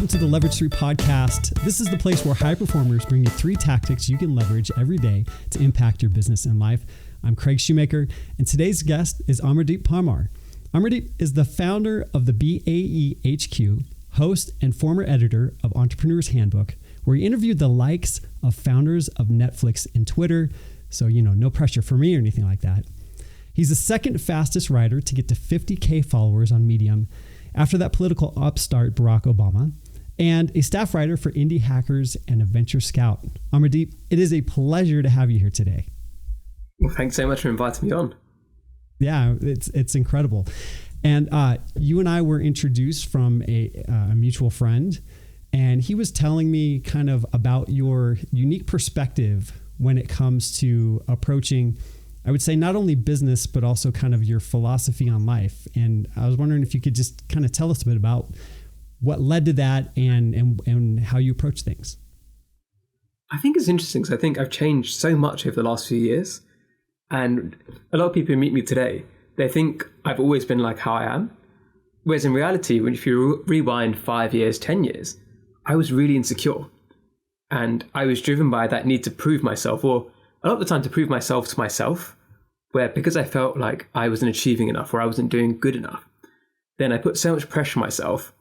Welcome to the Leverage 3 podcast. This is the place where high performers bring you 3 tactics you can leverage every day to impact your business and life. I'm Craig Shoemaker, and today's guest is AMARDEEP PARMAR. AMARDEEP is the founder of the BAE HQ, host and former editor of Entrepreneur's Handbook, where he interviewed the likes of founders of Netflix and Twitter. So, no pressure for me or anything like that. He's the second fastest writer to get to 50K followers on Medium after that political upstart Barack Obama, and a staff writer for Indie Hackers and a Venture Scout. AMARDEEP, it is a pleasure to have you here today. Well, thanks so much for inviting me on. Yeah, it's incredible. And you and I were introduced from a mutual friend, and he was telling me kind of about your unique perspective when it comes to approaching, I would say, not only business, but also kind of your philosophy on life. And I was wondering if you could just kind of tell us a bit about what led to that and how you approach things. I think it's interesting because I think I've changed so much over the last few years. And a lot of people who meet me today, they think I've always been like how I am. Whereas in reality, if you rewind 5 years, 10 years, I was really insecure. And I was driven by that need to prove myself, or a lot of the time to prove myself to myself, where because I felt like I wasn't achieving enough or I wasn't doing good enough, then I put so much pressure on myself.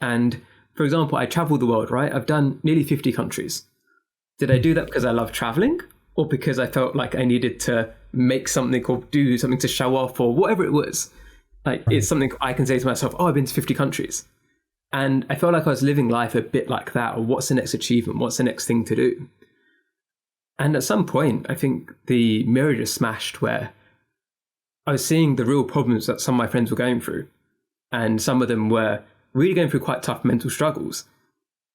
And for example, I traveled the world, right? I've done nearly 50 countries. Did I do that because I love traveling or because I felt like I needed to make something or do something to show off or whatever it was? Like It's something I can say to myself, oh, I've been to 50 countries. And I felt like I was living life a bit like that, or what's the next achievement? What's the next thing to do? And at some point, I think the mirror just smashed where I was seeing the real problems that some of my friends were going through. And some of them were really going through quite tough mental struggles.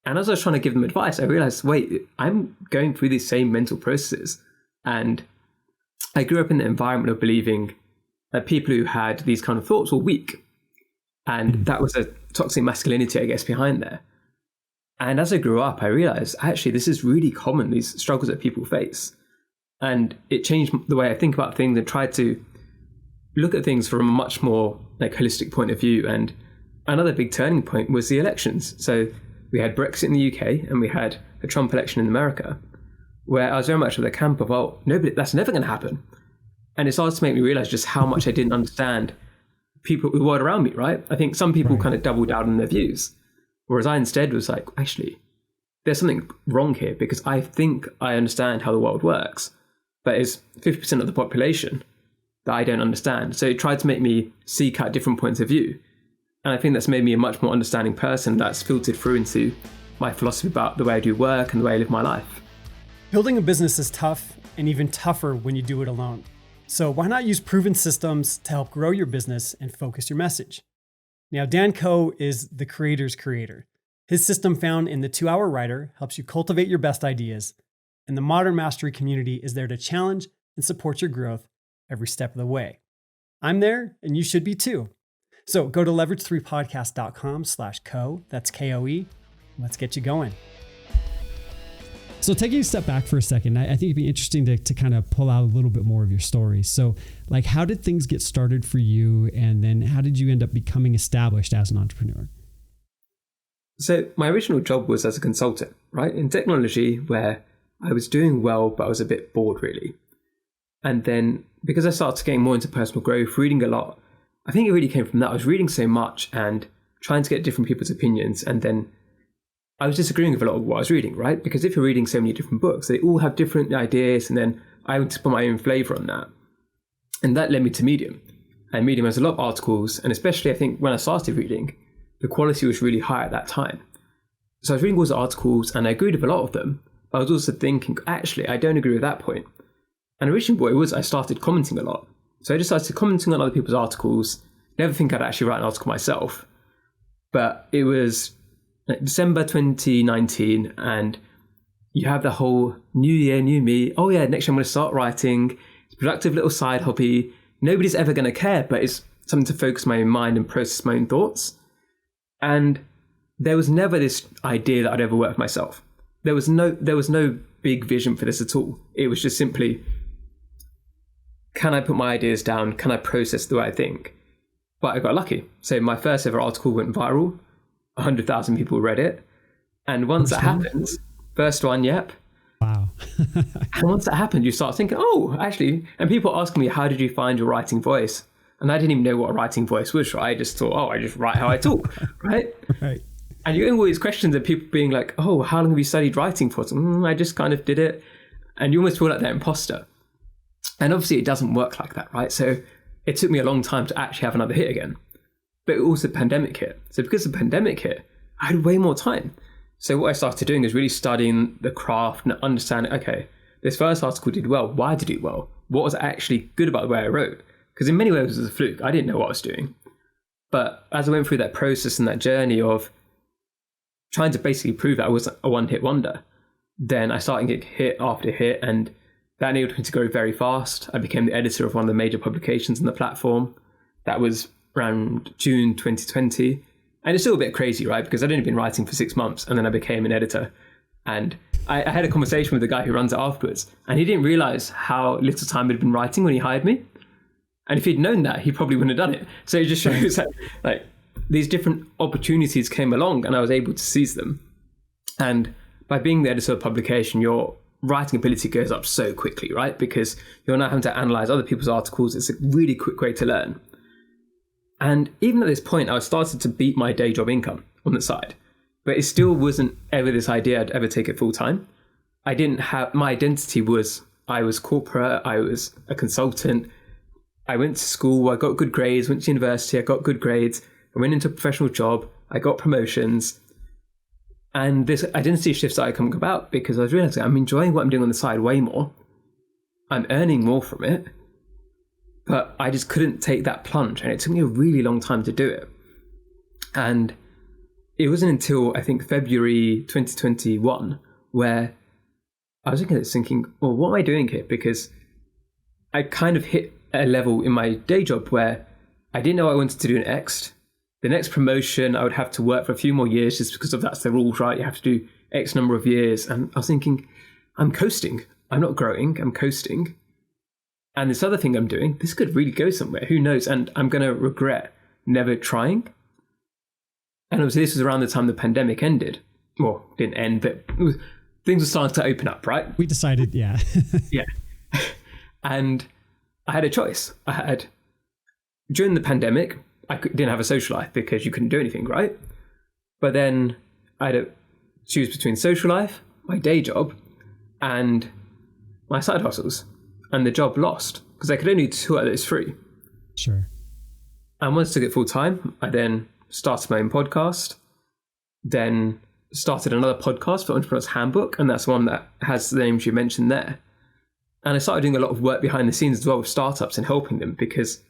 And as I was trying to give them advice, I realized, wait, I'm going through these same mental processes. And I grew up in the environment of believing that people who had these kind of thoughts were weak. And that was a toxic masculinity, I guess, behind there. And as I grew up, I realized, actually, this is really common, these struggles that people face. And it changed the way I think about things and tried to look at things from a much more holistic point of view. And another big turning point was the elections. So we had Brexit in the UK and we had a Trump election in America, where I was very much of the camp of, oh, no, but that's never going to happen. And it started to make me realize just how much I didn't understand people who were around me, right? I think some people kind of doubled down on their views. Whereas I instead was like, actually, there's something wrong here because I think I understand how the world works, but it's 50% of the population that I don't understand. So it tried to make me seek out different points of view. And I think that's made me a much more understanding person that's filtered through into my philosophy about the way I do work and the way I live my life. Building a business is tough and even tougher when you do it alone. So why not use proven systems to help grow your business and focus your message? Now, Dan Koh is the creator's creator. His system found in the 2-Hour Writer helps you cultivate your best ideas, and the Modern Mastery community is there to challenge and support your growth every step of the way. I'm there, and you should be too. So go to leverage3podcast.com/Koh, that's K-O-E, let's get you going. So taking a step back for a second, I think it'd be interesting to kind of pull out a little bit more of your story. So how did things get started for you? And then how did you end up becoming established as an entrepreneur? So my original job was as a consultant, right? In technology, where I was doing well, but I was a bit bored really. And then because I started getting more into personal growth, reading a lot, I think it really came from that. I was reading so much and trying to get different people's opinions. And then I was disagreeing with a lot of what I was reading, right? Because if you're reading so many different books, they all have different ideas. And then I wanted to put my own flavor on that. And that led me to Medium. And Medium has a lot of articles. And especially, I think, when I started reading, the quality was really high at that time. So I was reading all the articles and I agreed with a lot of them. But I was also thinking, actually, I don't agree with that point. And originally what it was, I started commenting a lot. So I just started commenting on other people's articles. Never think I'd actually write an article myself. But it was December 2019 and you have the whole new year, new me. Oh yeah, next year I'm going to start writing. It's a productive little side hobby. Nobody's ever going to care, but it's something to focus my own mind and process my own thoughts. And there was never this idea that I'd ever work with myself. There was no big vision for this at all. It was just simply, can I put my ideas down? Can I process the way I think? But I got lucky. So my first ever article went viral. 100,000 people read it. And once that happens, first one, yep. Wow. And once that happened, you start thinking, oh, actually, and people ask me, how did you find your writing voice? And I didn't even know what a writing voice was, right? I just thought, oh, I just write how I talk, right? Right. And you get all these questions of people being like, oh, how long have you studied writing for? I just kind of did it. And you almost feel like that imposter. And obviously it doesn't work like that, right? So it took me a long time to actually have another hit again. But also the pandemic hit. So because the pandemic hit, I had way more time. So what I started doing is really studying the craft and understanding, okay, this first article did well. Why did it do well? What was actually good about the way I wrote? Because in many ways it was a fluke. I didn't know what I was doing. But as I went through that process and that journey of trying to basically prove that I wasn't a one-hit wonder, then I started getting hit after hit, and that enabled me to grow very fast. I became the editor of one of the major publications on the platform. That was around June 2020. And it's still a bit crazy, right? Because I'd only been writing for 6 months, and then I became an editor. And I had a conversation with the guy who runs it afterwards, and he didn't realize how little time I'd been writing when he hired me. And if he'd known that, he probably wouldn't have done it. So it just shows that like these different opportunities came along and I was able to seize them. And by being the editor of the publication, your writing ability goes up so quickly, right? Because you're now having to analyze other people's articles. It's a really quick way to learn. And even at this point, I was starting to beat my day job income on the side, but it still wasn't ever this idea I'd ever take it full time. I didn't have, my identity was, I was corporate, I was a consultant, I went to school, I got good grades, went to university, I got good grades, I went into a professional job, I got promotions. And this identity shift started coming about because I was realizing I'm enjoying what I'm doing on the side way more. I'm earning more from it. But I just couldn't take that plunge, and it took me a really long time to do it. And it wasn't until, I think, February 2021 where I was looking at this thinking, well, what am I doing here? Because I kind of hit a level in my day job where I didn't know I wanted to do next. The next promotion, I would have to work for a few more years just because of that's the rules, right? You have to do X number of years. And I was thinking, I'm coasting. I'm not growing. I'm coasting. And this other thing I'm doing, this could really go somewhere. Who knows? And I'm going to regret never trying. And obviously this was around the time the pandemic ended. Well, didn't end, but things were starting to open up, right? We decided, yeah. Yeah. And I had a choice. During the pandemic, I didn't have a social life because you couldn't do anything, right? But then I had to choose between social life, my day job, and my side hustles. And the job lost because I could only do 2 out of those 3. Sure. And once I took it full time, I then started my own podcast, then started another podcast for Entrepreneur's Handbook, and that's one that has the names you mentioned there. And I started doing a lot of work behind the scenes as well with startups and helping them, because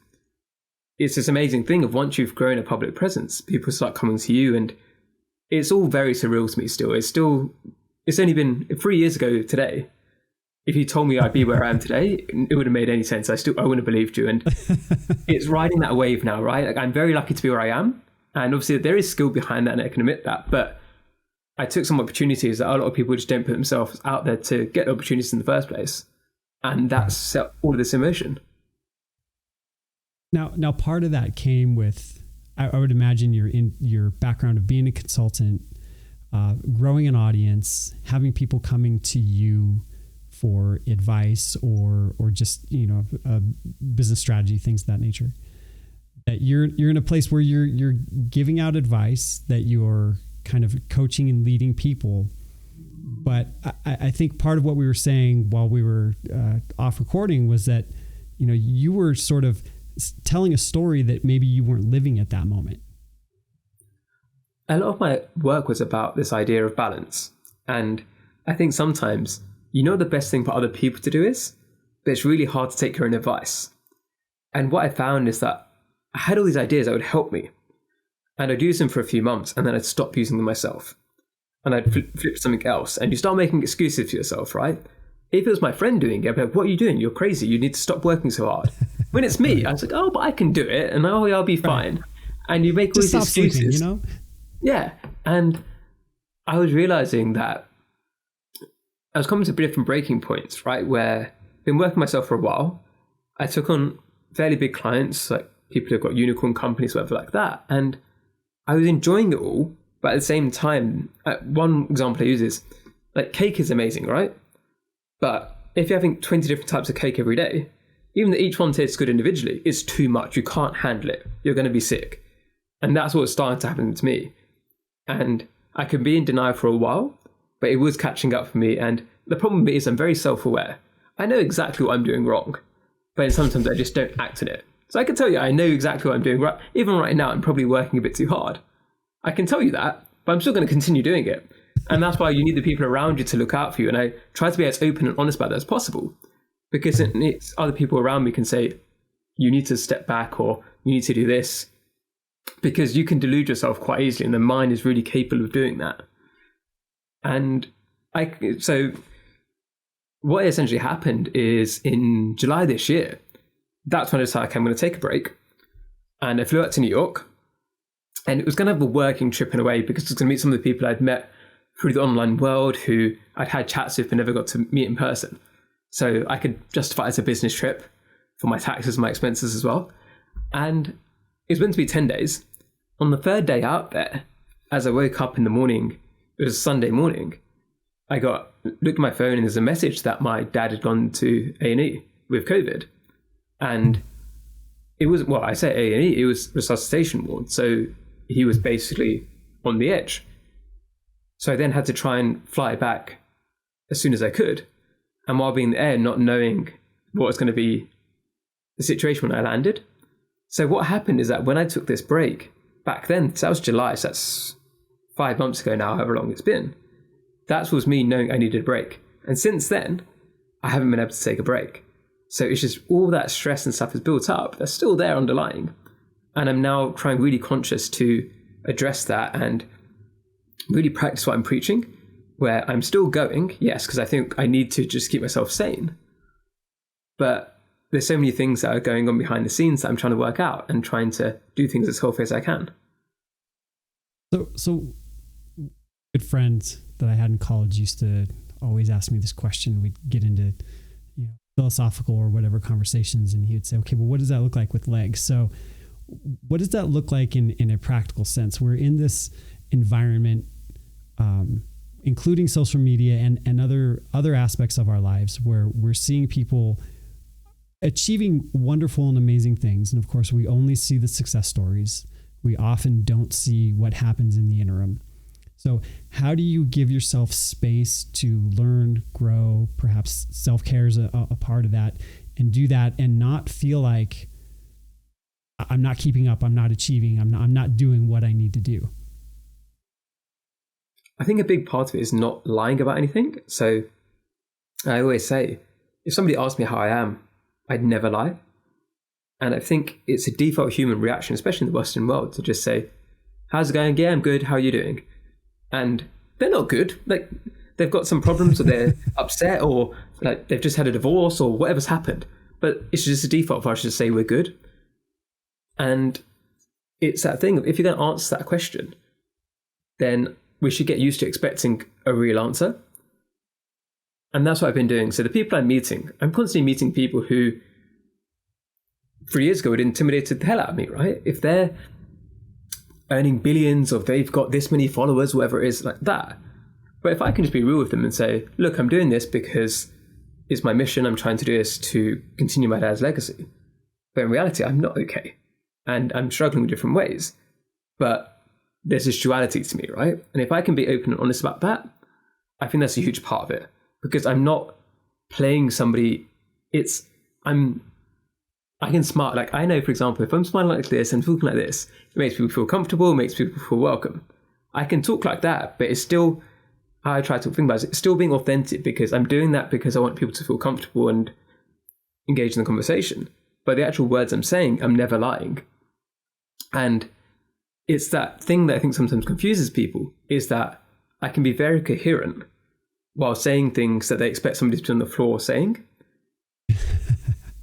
it's this amazing thing of once you've grown a public presence, people start coming to you, and it's all very surreal to me still. It's only been 3 years ago today. If you told me I'd be where I am today, it wouldn't have made any sense. I wouldn't have believed you. And it's riding that wave now, right? Like, I'm very lucky to be where I am. And obviously there is skill behind that, and I can admit that. But I took some opportunities that a lot of people just don't put themselves out there to get opportunities in the first place. And that's set all of this in motion. Now part of that came with, I would imagine your background of being a consultant, growing an audience, having people coming to you for advice or just, business strategy, things of that nature. That you're in a place where you're giving out advice, that you're kind of coaching and leading people. But I think part of what we were saying while we were off recording was that, you were sort of telling a story that maybe you weren't living at that moment. A lot of my work was about this idea of balance. And I think sometimes, the best thing for other people to do is, but it's really hard to take your own advice. And what I found is that I had all these ideas that would help me. And I'd use them for a few months, and then I'd stop using them myself. And I'd flip to something else. And you start making excuses for yourself, right? If it was my friend doing it, I'd be like, what are you doing? You're crazy. You need to stop working so hard. When it's me, I was like, oh, but I can do it. And I'll be fine. Right. And you make all these excuses. Sleeping, Yeah. And I was realizing that I was coming to different breaking points, right? Where I've been working myself for a while. I took on fairly big clients, like people who've got unicorn companies, whatever like that. And I was enjoying it all, But at the same time, one example I use is, like, cake is amazing, right? But if you're having 20 different types of cake every day, even though each one tastes good individually, it's too much. You can't handle it. You're going to be sick. And that's what's starting to happen to me. And I could be in denial for a while, but it was catching up for me. And the problem is I'm very self-aware. I know exactly what I'm doing wrong, but sometimes I just don't act on it. So I can tell you, I know exactly what I'm doing right. Even right now, I'm probably working a bit too hard. I can tell you that, but I'm still going to continue doing it. And that's why you need the people around you to look out for you. And I try to be as open and honest about that as possible, because it's other people around me can say, you need to step back, or you need to do this, because you can delude yourself quite easily, and the mind is really capable of doing that. And so what essentially happened is in July this year, that's when I decided, okay, I'm going to take a break. And I flew out to New York, and it was going to have a working trip in a way, because I was going to meet some of the people I'd met through the online world who I'd had chats with but never got to meet in person. So I could justify it as a business trip for my taxes and my expenses as well. And it was meant to be 10 days. On the third day out there, as I woke up in the morning, it was a Sunday morning, I looked at my phone, and there's a message that my dad had gone to A&E with COVID. And it was, well, I say A&E, it was resuscitation ward. So he was basically on the edge. So I then had to try and fly back as soon as I could. And while being in the air, not knowing what was going to be the situation when I landed. So what happened is that when I took this break back then, so that was July, so that's 5 months ago now, however long it's been, that was me knowing I needed a break. And since then, I haven't been able to take a break. So it's just all that stress and stuff is built up. That's still there underlying. And I'm now trying really conscious to address that and really practice what I'm preaching, where I'm still going, yes, because I think I need to just keep myself sane. But there's so many things that are going on behind the scenes that I'm trying to work out and trying to do things as healthy as I can. So good friends that I had in college used to always ask me this question. We'd get into philosophical or whatever conversations, and he would say, okay, well, what does that look like with legs? So what does that look like in a practical sense? We're in this environment, including social media and other aspects of our lives, where we're seeing people achieving wonderful and amazing things. And of course, we only see the success stories. We often don't see what happens in the interim. So how do you give yourself space to learn, grow? Perhaps self-care is a part of that, and do that and not feel like I'm not keeping up, I'm not achieving, I'm not doing what I need to do? I think a big part of it is not lying about anything. So I always say, if somebody asks me how I am, I'd never lie. And I think it's a default human reaction, especially in the Western world, to just say, how's it going? Yeah, I'm good. How are you doing? And they're not good. Like, they've got some problems, or they're upset, or like they've just had a divorce, or whatever's happened. But it's just a default for us to say we're good. And it's that thing of, if you're going to answer that question, then we should get used to expecting a real answer. And that's what I've been doing. So the people I'm meeting, I'm constantly meeting people who 3 years ago would intimidated the hell out of me, right? If they're earning billions, or they've got this many followers, whatever it is, like that. But if I can just be real with them and say, look, I'm doing this because it's my mission. I'm trying to do this to continue my dad's legacy. But in reality, I'm not okay. And I'm struggling with different ways. But there's this duality to me, right? And if I can be open and honest about that, I think that's a huge part of it. Because I'm not playing somebody. I can smile. Like, I know, for example, if I'm smiling like this and talking like this, it makes people feel comfortable, makes people feel welcome. I can talk like that, but it's still, how I try to think about it, it's still being authentic, because I'm doing that because I want people to feel comfortable and engage in the conversation. But the actual words I'm saying, I'm never lying. And it's that thing that I think sometimes confuses people, is that I can be very coherent while saying things that they expect somebody to be on the floor saying.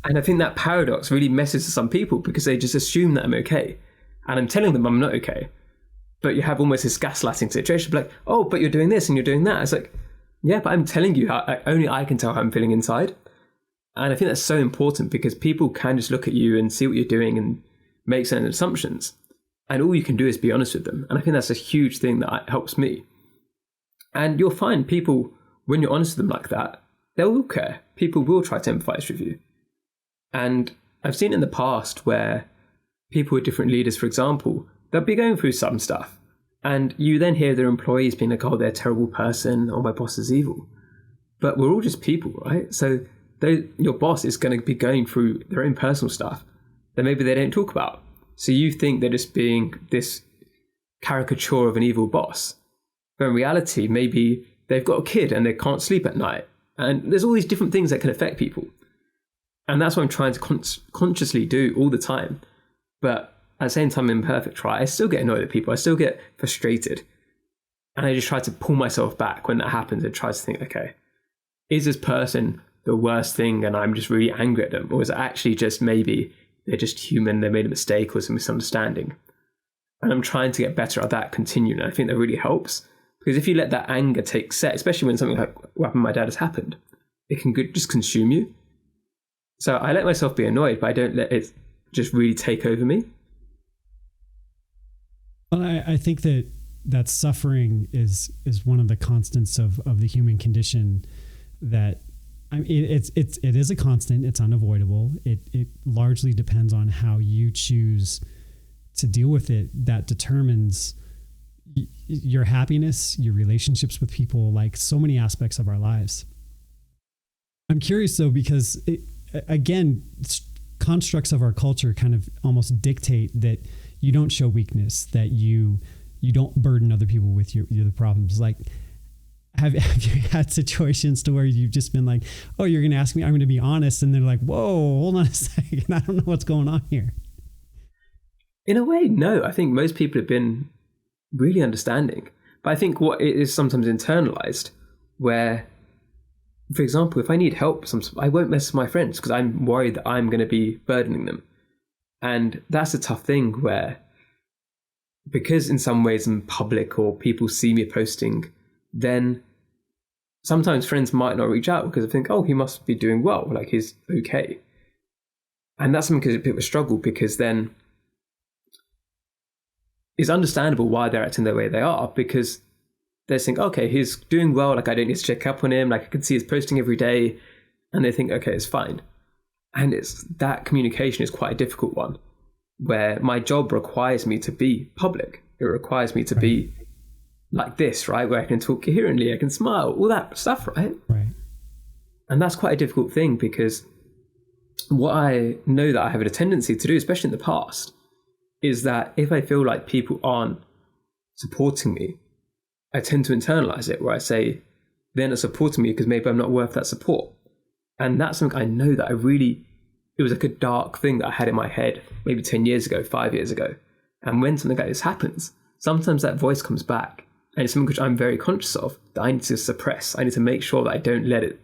And I think that paradox really messes with some people, because they just assume that I'm okay. And I'm telling them I'm not okay. But you have almost this gaslighting situation, like, oh, but you're doing this and you're doing that. It's like, yeah, but I'm telling you how only I can tell how I'm feeling inside. And I think that's so important, because people can just look at you and see what you're doing and make certain assumptions. And all you can do is be honest with them. And I think that's a huge thing that helps me. And you'll find people, when you're honest with them like that, they will care. People will try to empathize with you. And I've seen in the past where people with different leaders, for example, they'll be going through some stuff. And you then hear their employees being like, oh, they're a terrible person, or my boss is evil. But we're all just people, right? So your boss is going to be going through their own personal stuff that maybe they don't talk about. So you think they're just being this caricature of an evil boss. But in reality, maybe they've got a kid and they can't sleep at night. And there's all these different things that can affect people. And that's what I'm trying to consciously do all the time. But at the same time, I'm imperfect, right? I still get annoyed at people. I still get frustrated. And I just try to pull myself back when that happens and try to think, okay, is this person the worst thing and I'm just really angry at them? Or is it actually just maybe they're just human, they made a mistake or some misunderstanding? And I'm trying to get better at that continuing. And I think that really helps. Because if you let that anger take set, especially when something like what happened to my dad has happened, it can just consume you. So I let myself be annoyed, but I don't let it just really take over me. Well, I think that suffering is one of the constants of the human condition. That I mean, it is a constant. It's unavoidable. It largely depends on how you choose to deal with it. That determines your happiness, your relationships with people, like so many aspects of our lives. I'm curious though, because again, constructs of our culture kind of almost dictate that you don't show weakness, that you don't burden other people with your problems. Like, have you had situations to where you've just been like, oh, you're going to ask me, I'm going to be honest. And they're like, whoa, hold on a second. I don't know what's going on here. In a way, no. I think most people have been really understanding. But I think what it is sometimes internalized, where, for example, if I need help, I won't mess with my friends because I'm worried that I'm going to be burdening them. And that's a tough thing where, because in some ways I'm public or people see me posting, then sometimes friends might not reach out because they think, oh, he must be doing well, like he's okay. And that's something that people struggle, because then it's understandable why they're acting the way they are, because they think, okay, he's doing well, like I don't need to check up on him, like I can see he's posting every day, and they think, okay, it's fine. And it's that communication is quite a difficult one, where my job requires me to be public. It requires me to be like this, right? Where I can talk coherently, I can smile, all that stuff, right? Right. And that's quite a difficult thing, because what I know that I have a tendency to do, especially in the past, is that if I feel like people aren't supporting me, I tend to internalize it, where I say, they're not supporting me because maybe I'm not worth that support. And that's something I know that it was like a dark thing that I had in my head maybe 10 years ago, 5 years ago. And when something like this happens, sometimes that voice comes back. And it's something which I'm very conscious of, that I need to suppress. I need to make sure that I don't let it,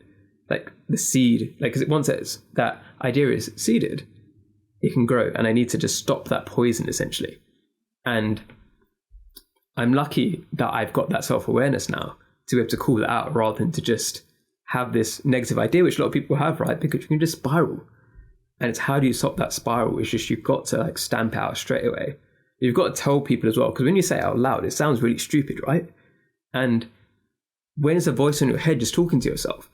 like the seed, like, because once that idea is seeded, it can grow. And I need to just stop that poison, essentially. And I'm lucky that I've got that self-awareness now to be able to call it out, rather than to just have this negative idea, which a lot of people have, right? Because you can just spiral. And it's how do you stop that spiral? It's just, you've got to like stamp out straight away. You've got to tell people as well, because when you say it out loud, it sounds really stupid, right? And when it's a voice in your head just talking to yourself,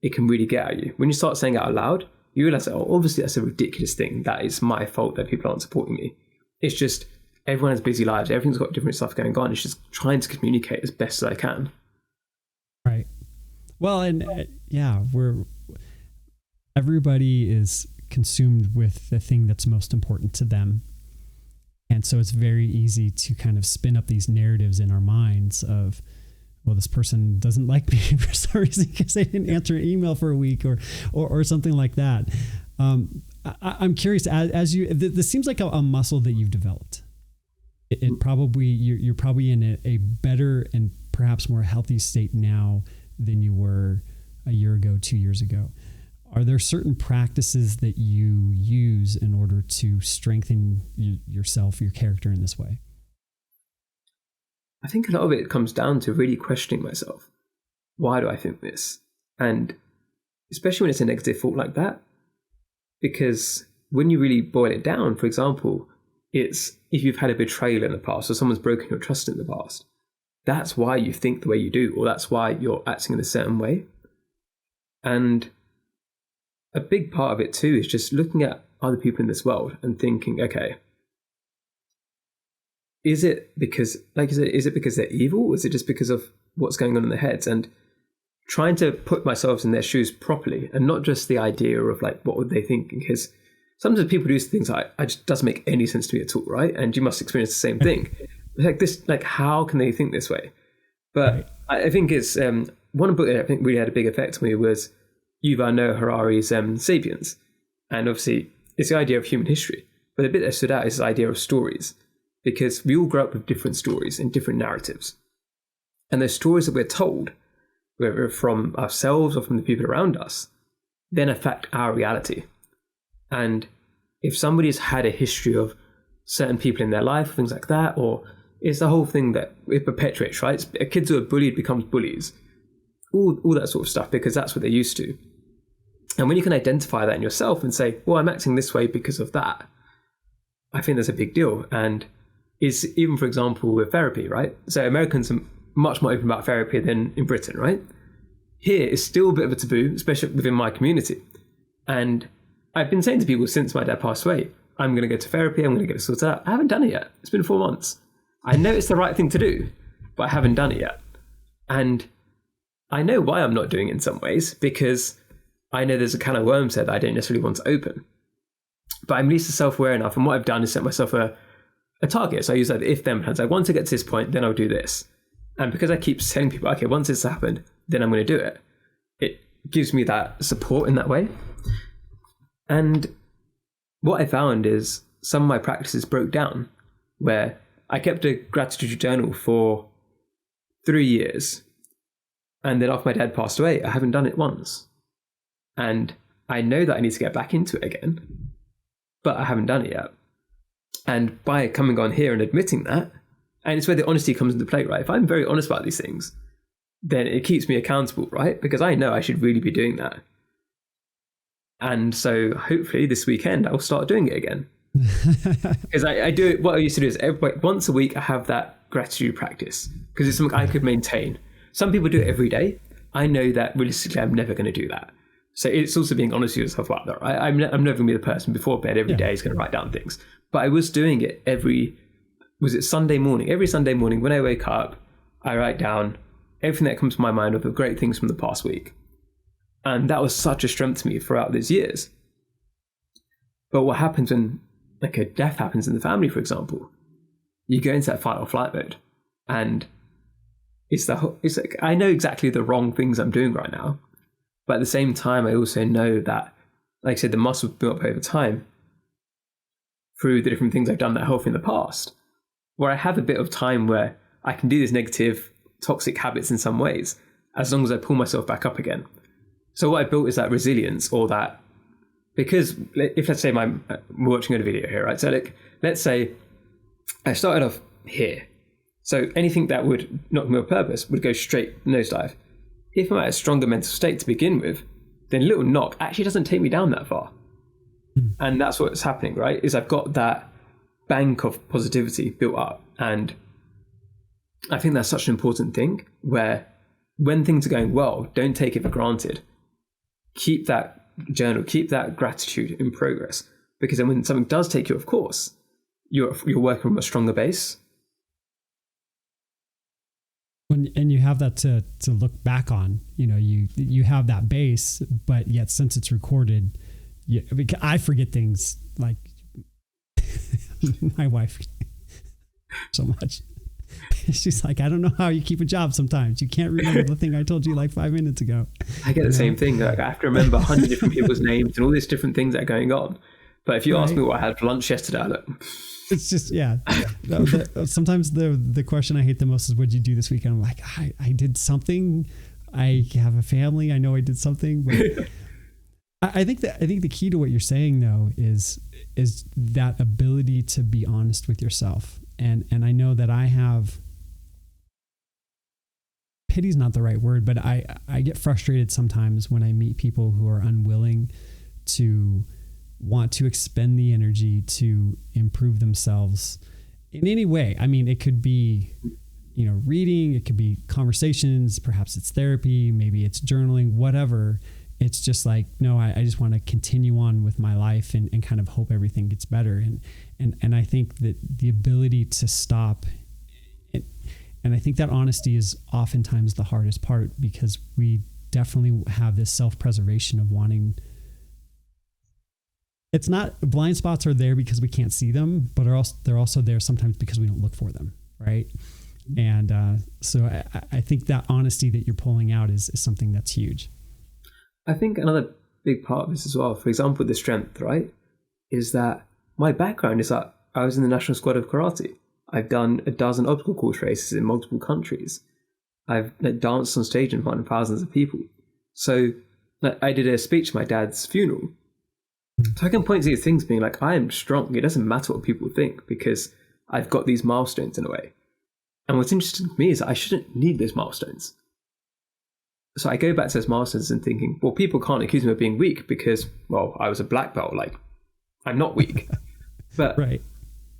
it can really get at you. When you start saying it out loud, you realize, oh, obviously that's a ridiculous thing. That is my fault that people aren't supporting me. It's just, everyone has busy lives. Everyone's got different stuff going on. It's just trying to communicate as best as I can. Right. Well, and everybody is consumed with the thing that's most important to them. And so it's very easy to kind of spin up these narratives in our minds of, well, this person doesn't like me for some reason because they didn't answer an email for a week or something like that. I'm curious, as you, this seems like a muscle that you've developed. It probably, you're probably in a better and perhaps more healthy state now than you were a year ago, 2 years ago. Are there certain practices that you use in order to strengthen yourself, your character in this way? I think a lot of it comes down to really questioning myself. Why do I think this? And especially when it's a negative thought like that, because when you really boil it down, for example, It's if you've had a betrayal in the past or someone's broken your trust in the past, that's why you think the way you do, or that's why you're acting in a certain way. And a big part of it too is just looking at other people in this world and thinking, okay, is it because, like you said, is it because they're evil? Or is it just because of what's going on in their heads? And trying to put myself in their shoes properly, and not just the idea of like, what would they think? Because sometimes people do things that I just doesn't make any sense to me at all, right? And you must experience the same thing. Like this, like how can they think this way? But I think it's one book that I think really had a big effect on me was Yuval Noah Harari's *Sapiens*, and obviously it's the idea of human history. But the bit that stood out is the idea of stories, because we all grow up with different stories and different narratives, and those stories that we're told, whether from ourselves or from the people around us, then affect our reality. And if somebody's had a history of certain people in their life, things like that, or it's the whole thing that it perpetuates, right? Kids who are bullied becomes bullies, all that sort of stuff, because that's what they're used to. And when you can identify that in yourself and say, well, I'm acting this way because of that, I think that's a big deal. And is even, for example, with therapy, right? So Americans are much more open about therapy than in Britain, right? Here it's still a bit of a taboo, especially within my community. And I've been saying to people since my dad passed away, I'm going to go to therapy, I'm going to get it sorted out. I haven't done it yet. It's been 4 months. I know it's the right thing to do, but I haven't done it yet. And I know why I'm not doing it in some ways, because I know there's a can of worms there that I don't necessarily want to open. But I'm at least self-aware enough, and what I've done is set myself a target. So I use that if-then plans. Like, once I get to this point, then I'll do this. And because I keep telling people, okay, once this happened, then I'm going to do it, it gives me that support in that way. And what I found is some of my practices broke down, where I kept a gratitude journal for 3 years. And then after my dad passed away, I haven't done it once. And I know that I need to get back into it again, but I haven't done it yet. And by coming on here and admitting that, and it's where the honesty comes into play, right? If I'm very honest about these things, then it keeps me accountable, right? Because I know I should really be doing that. And so hopefully this weekend I'll start doing it again. Because I do it, what I used to do is once a week I have that gratitude practice, because it's something I could maintain. Some people do it every day. I know that realistically I'm never going to do that. So it's also being honest with yourself about that, right? I'm never going to be the person before bed every day is going to write down things. But I was doing it Sunday morning? Every Sunday morning when I wake up, I write down everything that comes to my mind of the great things from the past week. And that was such a strength to me throughout these years. But what happens when like a death happens in the family, for example, you go into that fight or flight mode, and it's like I know exactly the wrong things I'm doing right now, but at the same time I also know that, like I said, the muscle built up over time through the different things I've done that helped in the past, where I have a bit of time where I can do these negative toxic habits in some ways, as long as I pull myself back up again. So what I built is that resilience, or that, because if let's say we're watching a video here, right? So like, let's say I started off here. So anything that would knock me off purpose would go straight nosedive. If I'm at a stronger mental state to begin with, then a little knock actually doesn't take me down that far. And that's what's happening, right? Is I've got that bank of positivity built up. And I think that's such an important thing, where when things are going well, don't take it for granted. Keep that journal, keep that gratitude in progress, because then when something does take you off course, you're working from a stronger base. And you have that to look back on. You have that base, but yet since it's recorded, I forget things like my wife so much. She's like, I don't know how you keep a job sometimes. You can't remember the thing I told you like 5 minutes ago. I get the same thing. Like, I have to remember 100 different people's names and all these different things that are going on. But if you ask me what I had for lunch yesterday, I look. It's just, sometimes the question I hate the most is, what did you do this weekend? I'm like, I did something. I have a family. I know I did something. But I think the key to what you're saying, though, is that ability to be honest with yourself. And I know that I have, pity's not the right word, but I get frustrated sometimes when I meet people who are unwilling to want to expend the energy to improve themselves in any way. I mean, it could be, reading, it could be conversations, perhaps it's therapy, maybe it's journaling, whatever. It's just like, no, I just want to continue on with my life and kind of hope everything gets better. And I think that the ability to stop, and I think that honesty is oftentimes the hardest part, because we definitely have this self-preservation of wanting. It's not, blind spots are there because we can't see them, but they're also there sometimes because we don't look for them, right? And so I think that honesty that you're pulling out is something that's huge. I think another big part of this as well, for example, the strength, right, is that my background is that I was in the national squad of karate. I've done a dozen obstacle course races in multiple countries. I've danced on stage in front of thousands of people. So I did a speech at my dad's funeral. So I can point to these things being like, I am strong. It doesn't matter what people think because I've got these milestones in a way. And what's interesting to me is that I shouldn't need those milestones. So I go back to those milestones and thinking, well, people can't accuse me of being weak because, well, I was a black belt. Like, I'm not weak. But right.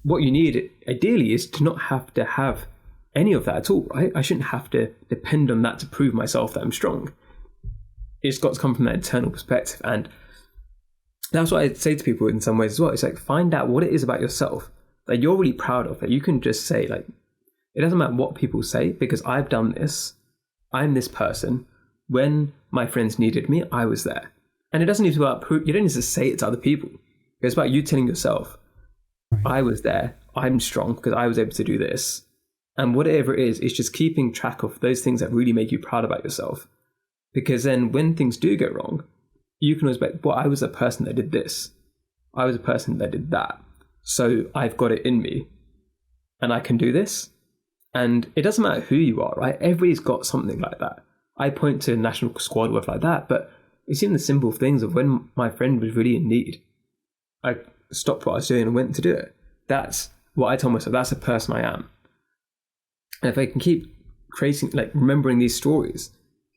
What you need ideally is to not have to have any of that at all, right? I shouldn't have to depend on that to prove myself that I'm strong. It's got to come from that internal perspective. And that's what I say to people in some ways as well. It's like, find out what it is about yourself that you're really proud of, that you can just say, like, it doesn't matter what people say because I've done this. I'm this person. When my friends needed me, I was there. And it doesn't need to be about proof. You don't need to say it to other people. It's about you telling yourself, right. I was there. I'm strong because I was able to do this. And whatever it is, it's just keeping track of those things that really make you proud about yourself. Because then when things do go wrong, you can always be like, well, I was a person that did this. I was a person that did that. So I've got it in me and I can do this. And it doesn't matter who you are, right? Everybody's got something like that. I point to national squad work like that, but it's even the simple things of when my friend was really in need. I stopped what I was doing and went to do it. That's what I told myself. That's the person I am. And if I can keep creating, like remembering these stories,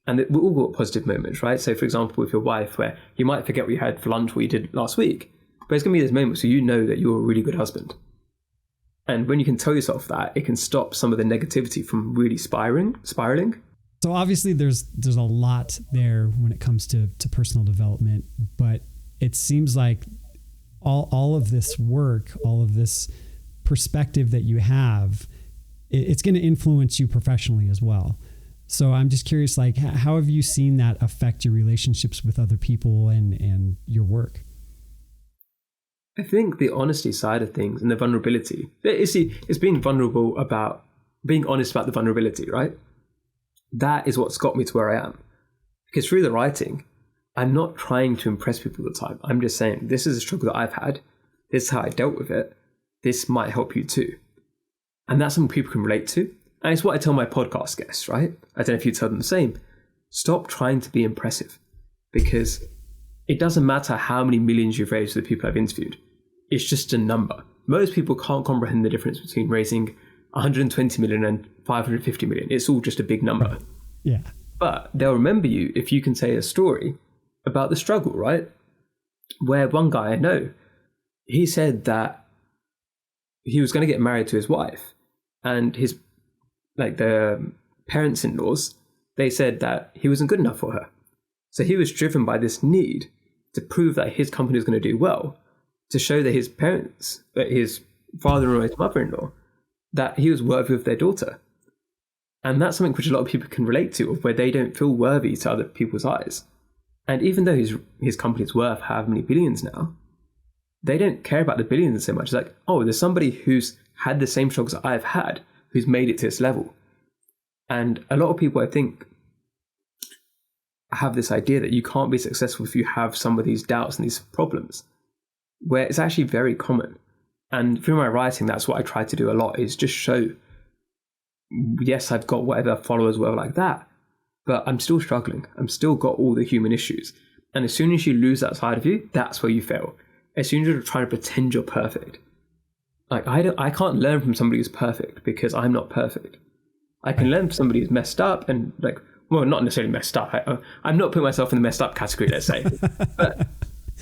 and we all got positive moments, right? So for example, with your wife, where you might forget what you had for lunch, what you did last week, but it's going to be those moments where you know that you're a really good husband. And when you can tell yourself that, it can stop some of the negativity from really spiraling. So obviously there's a lot there when it comes to personal development, but it seems like all of this work, all of this perspective that you have, it's going to influence you professionally as well. So I'm just curious, like, how have you seen that affect your relationships with other people and your work? I think the honesty side of things and the vulnerability, it's being vulnerable about, being honest about the vulnerability, right? That is what's got me to where I am. Because through the writing, I'm not trying to impress people all the time. I'm just saying, this is a struggle that I've had. This is how I dealt with it. This might help you too. And that's something people can relate to. And it's what I tell my podcast guests, right? I don't know if you tell them the same. Stop trying to be impressive, because it doesn't matter how many millions you've raised with the people I've interviewed. It's just a number. Most people can't comprehend the difference between raising 120 million and 550 million. It's all just a big number. Yeah. But they'll remember you if you can say a story about the struggle, right? Where one guy I know, he said that he was going to get married to his wife, and his, like, the parents-in-laws, they said that he wasn't good enough for her. So he was driven by this need to prove that his company was going to do well, to show that his parents, that his father-in-law and his mother-in-law, that he was worthy of their daughter. And that's something which a lot of people can relate to, where they don't feel worthy to other people's eyes. And even though his company's worth how many billions now, they don't care about the billions so much. It's like, oh, there's somebody who's had the same struggles that I've had, who's made it to this level. And a lot of people, I think, have this idea that you can't be successful if you have some of these doubts and these problems, where it's actually very common. And through my writing, that's what I try to do a lot, is just show, yes, I've got whatever followers were like that, but I'm still struggling. I'm still got all the human issues. And as soon as you lose that side of you, that's where you fail. As soon as you're trying to pretend you're perfect. Like, I can't learn from somebody who's perfect because I'm not perfect. I can learn from somebody who's messed up and, like, well, not necessarily messed up. I'm not putting myself in the messed up category, let's say. But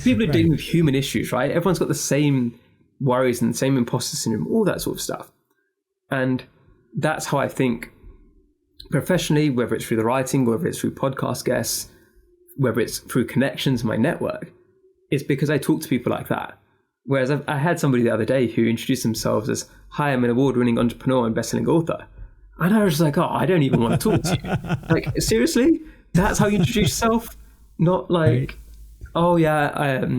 People are dealing with human issues, right? Everyone's got the same worries and the same imposter syndrome, all that sort of stuff. And that's how I think professionally, whether it's through the writing, whether it's through podcast guests, whether it's through connections in my network, it's because I talk to people like that. Whereas I had somebody the other day who introduced themselves as, "Hi, I'm an award-winning entrepreneur and best-selling author." And I was just like, "Oh, I don't even want to talk to you." Like, seriously? That's how you introduce yourself? Not like, "Oh yeah,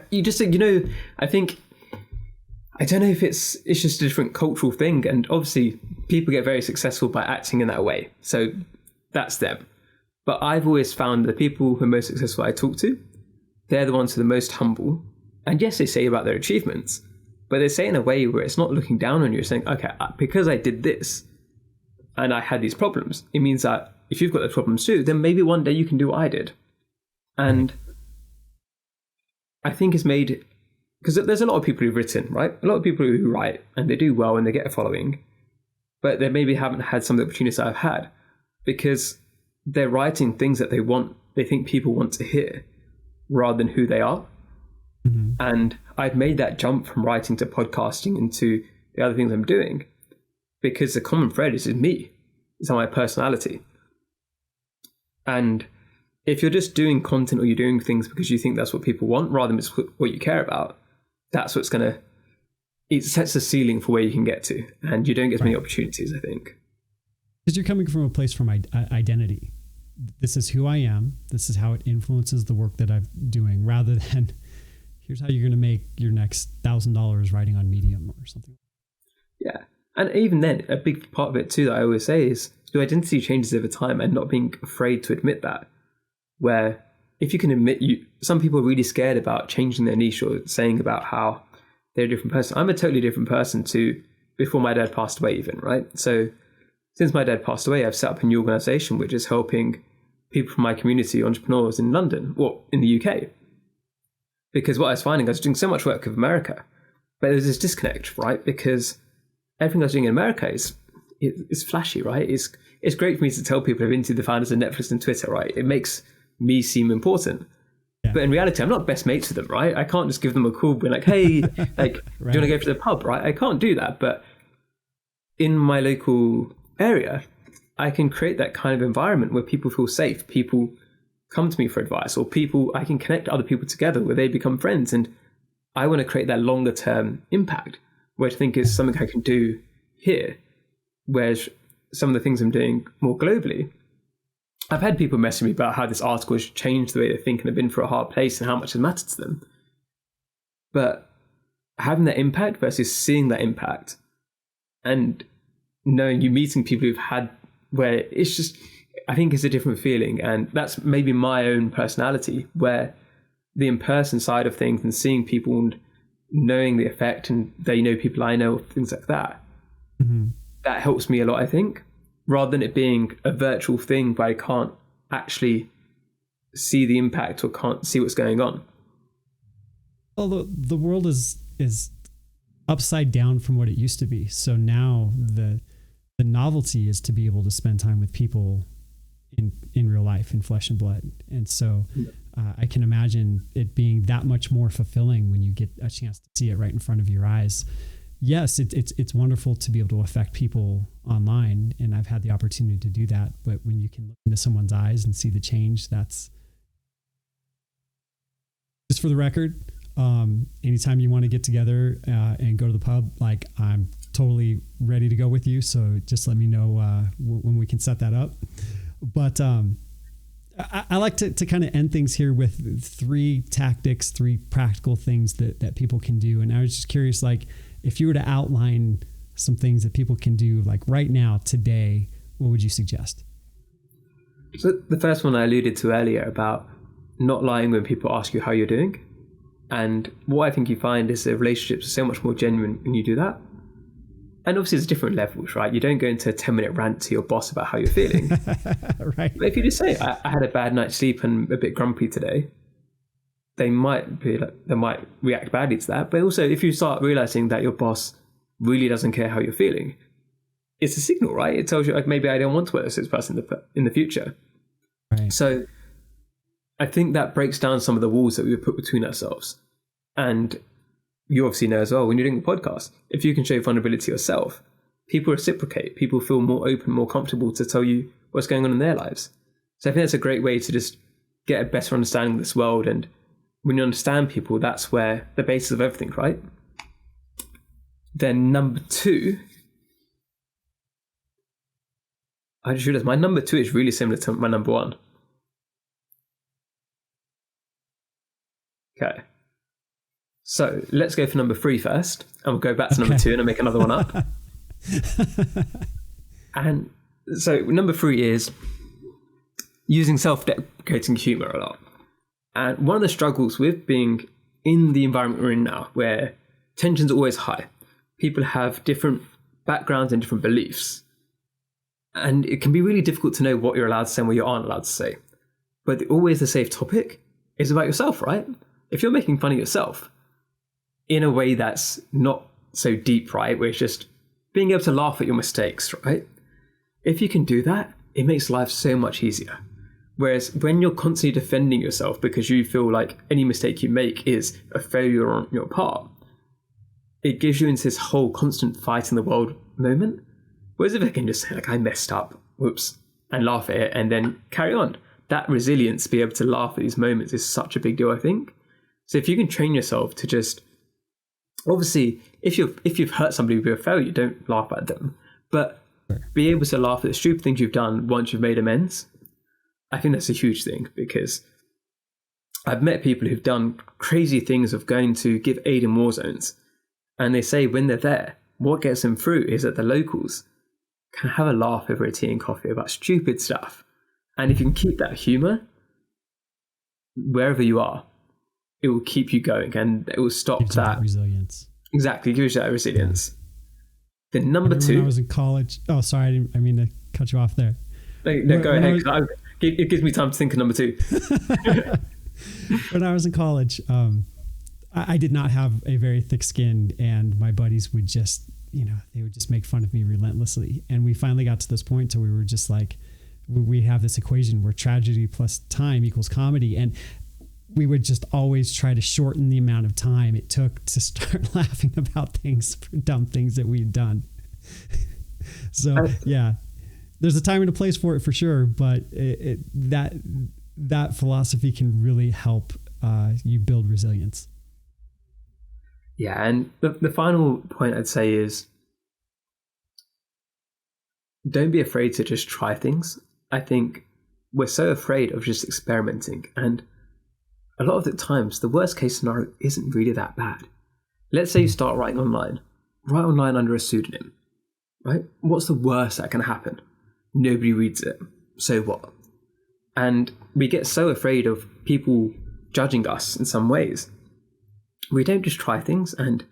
you just think, I think, I don't know if it's just a different cultural thing. And obviously people get very successful by acting in that way. So that's them. But I've always found the people who are most successful I talk to, they're the ones who are the most humble. And yes, they say about their achievements, but they say in a way where it's not looking down on you, saying, okay, because I did this and I had these problems, it means that if you've got the problems too, then maybe one day you can do what I did. And I think it's made, because there's a lot of people who've written, right? A lot of people who write and they do well and they get a following, but they maybe haven't had some of the opportunities that I've had because they're writing things that they think people want to hear rather than who they are. Mm-hmm. And I've made that jump from writing to podcasting into the other things I'm doing because the common thread is me. It's my personality. And if you're just doing content or you're doing things because you think that's what people want rather than it's what you care about, that's what's it sets a ceiling for where you can get to. And you don't get as many opportunities, I think. Because you're coming from a place from identity. This is who I am. This is how it influences the work that I'm doing, rather than here's how you're going to make your next $1,000 writing on Medium or something. Yeah. And even then, a big part of it too that I always say is your identity changes over time and not being afraid to admit that. Where if you can admit some people are really scared about changing their niche or saying about how they're a different person. I'm a totally different person to before my dad passed away even, right? So since my dad passed away, I've set up a new organization which is helping people from my community, entrepreneurs in London, or in the UK. Because what I was finding, I was doing so much work with America, but there's this disconnect, right? Because everything I was doing in America is flashy, right? It's great for me to tell people I've interviewed the founders of Netflix and Twitter, right? It makes me seem important. Yeah. But in reality, I'm not best mates with them, right? I can't just give them a call, be like, hey, like, right. Do you want to go to the pub, right? I can't do that. But in my local area, I can create that kind of environment where people feel safe. People come to me for advice, or I can connect other people together where they become friends. And I want to create that longer term impact, which I think is something I can do here. Whereas some of the things I'm doing more globally, I've had people message me about how this article has changed the way they think and have been for a hard place and how much it matters to them. But having that impact versus seeing that impact and knowing you meeting people who've had where it's just, I think it's a different feeling. And that's maybe my own personality, where the in-person side of things and seeing people and knowing the effect and they know people I know, things like that, that helps me a lot, I think, rather than it being a virtual thing where I can't actually see the impact or can't see what's going on. Well, the world is upside down from what it used to be. So now the novelty is to be able to spend time with people in real life, in flesh and blood. And so I can imagine it being that much more fulfilling when you get a chance to see it right in front of your eyes. Yes, it's wonderful to be able to affect people online, and I've had the opportunity to do that. But when you can look into someone's eyes and see the change, that's just for the record. Anytime you want to get together and go to the pub, like, I'm totally ready to go with you. So just let me know when we can set that up. But I like to kind of end things here with 3 tactics, 3 practical things that people can do. And I was just curious, like, if you were to outline some things that people can do, like right now, today, what would you suggest? So the first one I alluded to earlier about not lying when people ask you how you're doing. And what I think you find is the relationships are so much more genuine when you do that. And obviously there's different levels, right? You don't go into a 10-minute rant to your boss about how you're feeling. Right. But if you just say, I had a bad night's sleep and a bit grumpy today, they might react badly to that. But also, if you start realizing that your boss really doesn't care how you're feeling, it's a signal, right? It tells you, like, maybe I don't want to work with this person in the future. Right. So I think that breaks down some of the walls that we put between ourselves. And you obviously know as well, when you're doing a podcast, if you can show vulnerability yourself, people reciprocate. People feel more open, more comfortable to tell you what's going on in their lives. So I think that's a great way to just get a better understanding of this world. And when you understand people, that's where the basis of everything, right? Then number 2, I just realized my number 2 is really similar to my number 1. Okay. So let's go for number 3 first, and we'll go back to number 2 and I'll make another one up. And so number 3 is using self-deprecating humor a lot. And one of the struggles with being in the environment we're in now, where tensions are always high, people have different backgrounds and different beliefs. And it can be really difficult to know what you're allowed to say and what you aren't allowed to say. But always the safe topic is about yourself, right? If you're making fun of yourself in a way that's not so deep, right? Where it's just being able to laugh at your mistakes, right? If you can do that, it makes life so much easier. Whereas when you're constantly defending yourself because you feel like any mistake you make is a failure on your part, it gives you into this whole constant fight in the world moment. Whereas if I can just say, like, I messed up, whoops, and laugh at it and then carry on, that resilience, be able to laugh at these moments is such a big deal, I think. So if you can train yourself to just, obviously, if you've hurt somebody with a failure, don't laugh at them, but be able to laugh at the stupid things you've done once you've made amends. I think that's a huge thing, because I've met people who've done crazy things of going to give aid in war zones, and they say when they're there, what gets them through is that the locals can have a laugh over a tea and coffee about stupid stuff. And if you can keep that humour, wherever you are, it will keep you going and it will stop that resilience. Exactly, gives you that resilience. Yeah. Then number 2. When I was in college. Oh, sorry, I mean to cut you off there. No, go ahead. It gives me time to think of number 2. When I was in college, I did not have a very thick skin, and my buddies would just, they would just make fun of me relentlessly. And we finally got to this point where we were just like, we have this equation where tragedy plus time equals comedy. And we would just always try to shorten the amount of time it took to start laughing about things, for dumb things that we had done. So yeah, there's a time and a place for it for sure. But that philosophy can really help you build resilience. Yeah. And the final point I'd say is, don't be afraid to just try things. I think we're so afraid of just experimenting, and a lot of the times the worst case scenario isn't really that bad. Let's say you start writing online. Write online under a pseudonym, right? What's the worst that can happen? Nobody reads it. So what? And we get so afraid of people judging us in some ways. We don't just try things. And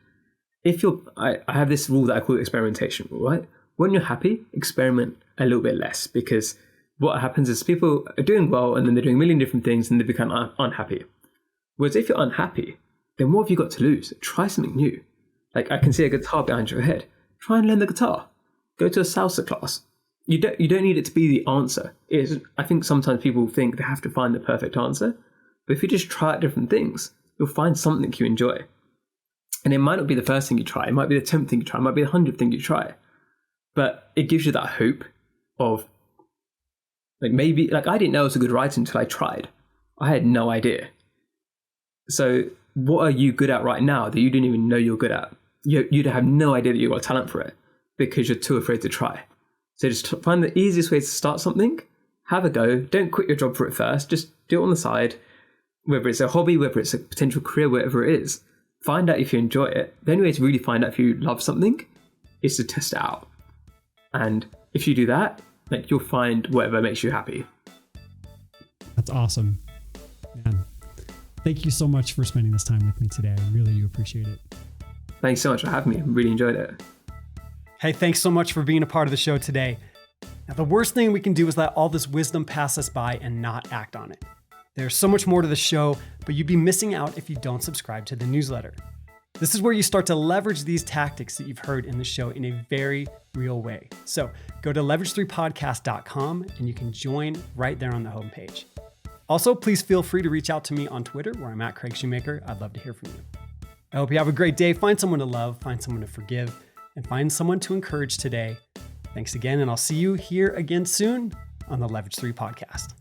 if I have this rule that I call experimentation rule, right? When you're happy, experiment a little bit less, because what happens is people are doing well and then they're doing a million different things and they become unhappy. Whereas if you're unhappy, then what have you got to lose? Try something new. Like, I can see a guitar behind your head. Try and learn the guitar. Go to a salsa class. You don't need it to be the answer. I think sometimes people think they have to find the perfect answer. But if you just try out different things, you'll find something you enjoy. And it might not be the first thing you try. It might be the 10th thing you try. It might be the 100th thing you try. But it gives you that hope of, like, maybe, like, I didn't know I was a good writer until I tried. I had no idea. So what are you good at right now that you didn't even know you're good at? You'd have no idea that you've got talent for it because you're too afraid to try. So just find the easiest way to start something, have a go, don't quit your job for it first, just do it on the side, whether it's a hobby, whether it's a potential career, whatever it is. Find out if you enjoy it. The only way to really find out if you love something is to test it out. And if you do that, like, you'll find whatever makes you happy. That's awesome. Man, thank you so much for spending this time with me today. I really do appreciate it. Thanks so much for having me. I really enjoyed it. Hey, thanks so much for being a part of the show today. Now, the worst thing we can do is let all this wisdom pass us by and not act on it. There's so much more to the show, but you'd be missing out if you don't subscribe to the newsletter. This is where you start to leverage these tactics that you've heard in the show in a very real way. So go to leverage3podcast.com and you can join right there on the homepage. Also, please feel free to reach out to me on Twitter, where I'm at Craig Shoemaker. I'd love to hear from you. I hope you have a great day. Find someone to love, find someone to forgive, and find someone to encourage today. Thanks again, and I'll see you here again soon on the Leverage 3 podcast.